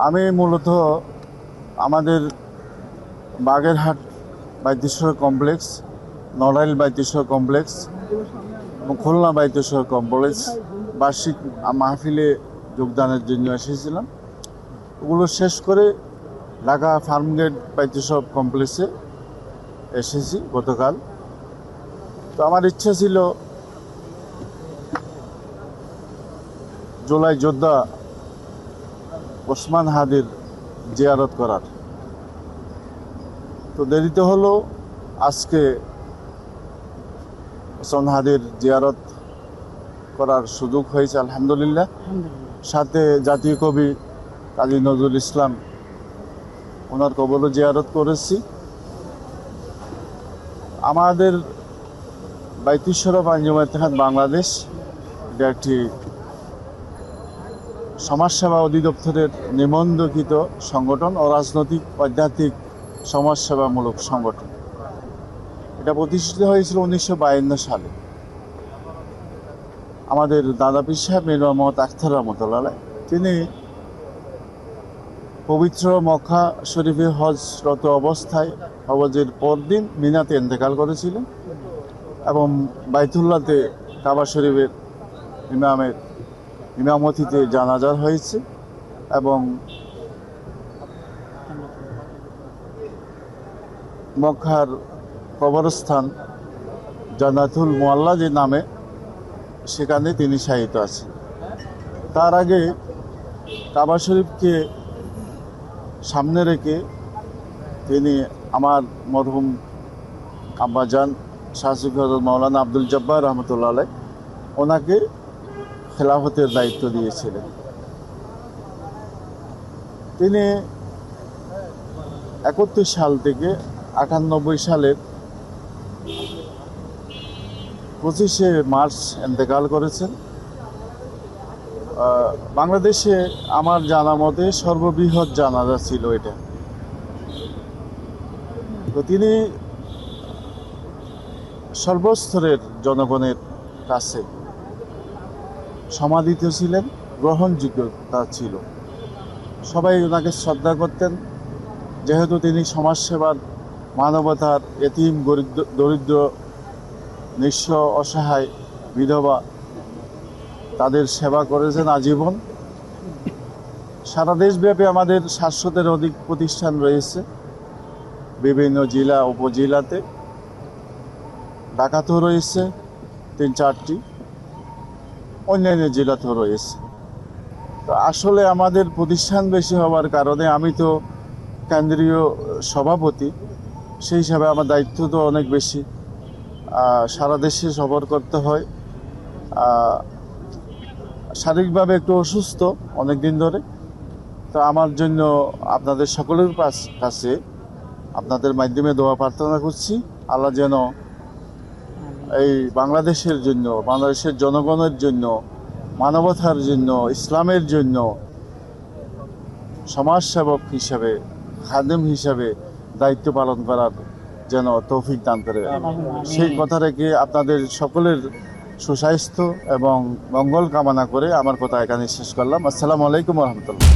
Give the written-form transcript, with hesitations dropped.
আমি মূলত আমাদের বাগেরহাট বাইতেশ্বর কমপ্লেক্স, নড়াইল বাইতেশ্বর কমপ্লেক্স এবং খুলনা বাইতেশ্বর কমপ্লেক্স বার্ষিক মাহফিলে যোগদানের জন্য এসেছিলাম। ওগুলো শেষ করে ঢাকা ফার্মগেট বাইতেশ্বর কমপ্লেক্সে এসেছি গতকাল। তো আমার ইচ্ছা ছিল জুলাই যোদ্ধা ওসমান হাদির জিয়ারত করার। তো দেরিতে হলো, আজকে ওসমান হাদির জিয়ারত করার সুযোগ হয়েছে আলহামদুলিল্লাহ। সাথে জাতীয় কবি কাজী নজরুল ইসলাম, ওনার কবরও জিয়ারত করেছি। আমাদের বাইতেশ্বর আঞ্জুমান ইত্তেহাদ বাংলাদেশ, এটা একটি সমাজসেবা অধিদপ্তরের নিবন্ধিত সংগঠন ও রাজনৈতিক আধ্যাত্মিক সমাজসেবামূলক সংগঠন। এটা প্রতিষ্ঠিত হয়েছিল 1952 সালে। আমাদের দাদা পীর সাহেব মীর মোহাম্মদ আখতার রহমতুল্লাহ, তিনি পবিত্র মক্কা শরীফে হজরত অবস্থায় হজের পরদিন মিনাতে ইন্তেকাল করেছিলেন এবং বাইতুল্লাহতে কাবা শরীফের ইমামতিতে জানাজা হয়েছে এবং মক্কার কবরস্থান জান্নাতুল মুআল্লা যে নামে, সেখানে তিনি শায়িত আছেন। তার আগে কাবা শরীফকে সামনে রেখে তিনি আমার মরহুম আব্বাজান শাহ সুফি হযরত মাওলানা আব্দুল জব্বার রহমতুল্লাহ আলাইহ ওনাকে খেলাফতের দায়িত্ব দিয়েছিলেন। তিনি 71 সাল থেকে 98 সালের 25শে মার্চ ইন্তেকাল করেছেন। বাংলাদেশে আমার জানা মতে সর্ববৃহৎ জানাজা ছিল এটা। তো তিনি সর্বস্তরের জনগণের কাছে সমাদৃত ছিলেন, গ্রহণযোগ্যতা ছিল, সবাই ওনাকে শ্রদ্ধা করতেন। যেহেতু তিনি সমাজসেবার, মানবতার, এতিম, দরিদ্র, নিঃস্ব, অসহায়, বিধবা, তাদের সেবা করেছেন আজীবন। সারা দেশব্যাপী আমাদের 700-এর অধিক প্রতিষ্ঠান রয়েছে বিভিন্ন জেলা উপজেলাতে, ঢাকাতেও রয়েছে 3-4টি, অন্যান্য জেলাতেও রয়েছে। তো আসলে আমাদের প্রতিষ্ঠান বেশি হওয়ার কারণে, আমি তো কেন্দ্রীয় সভাপতি, সেই হিসাবে আমার দায়িত্ব তো অনেক বেশি। সারা দেশে সফর করতে হয়। শারীরিকভাবে একটু অসুস্থ অনেক দিন ধরে। তো আমার জন্য আপনাদের সকলের কাছে আপনাদের মাধ্যমে দোয়া প্রার্থনা করছি, আল্লাহ যেন এই বাংলাদেশের জন্য, বাংলাদেশের জনগণের জন্য, মানবতার জন্য, ইসলামের জন্য সমাজসেবক হিসাবে, খাদেম হিসাবে দায়িত্ব পালন করার যেন তৌফিক দান করে। সেই কথা রেখে আপনাদের সকলের সুস্বাস্থ্য এবং মঙ্গল কামনা করে আমার কথা এখানে শেষ করলাম। আসসালামু আলাইকুম রহমতুল্লাহ।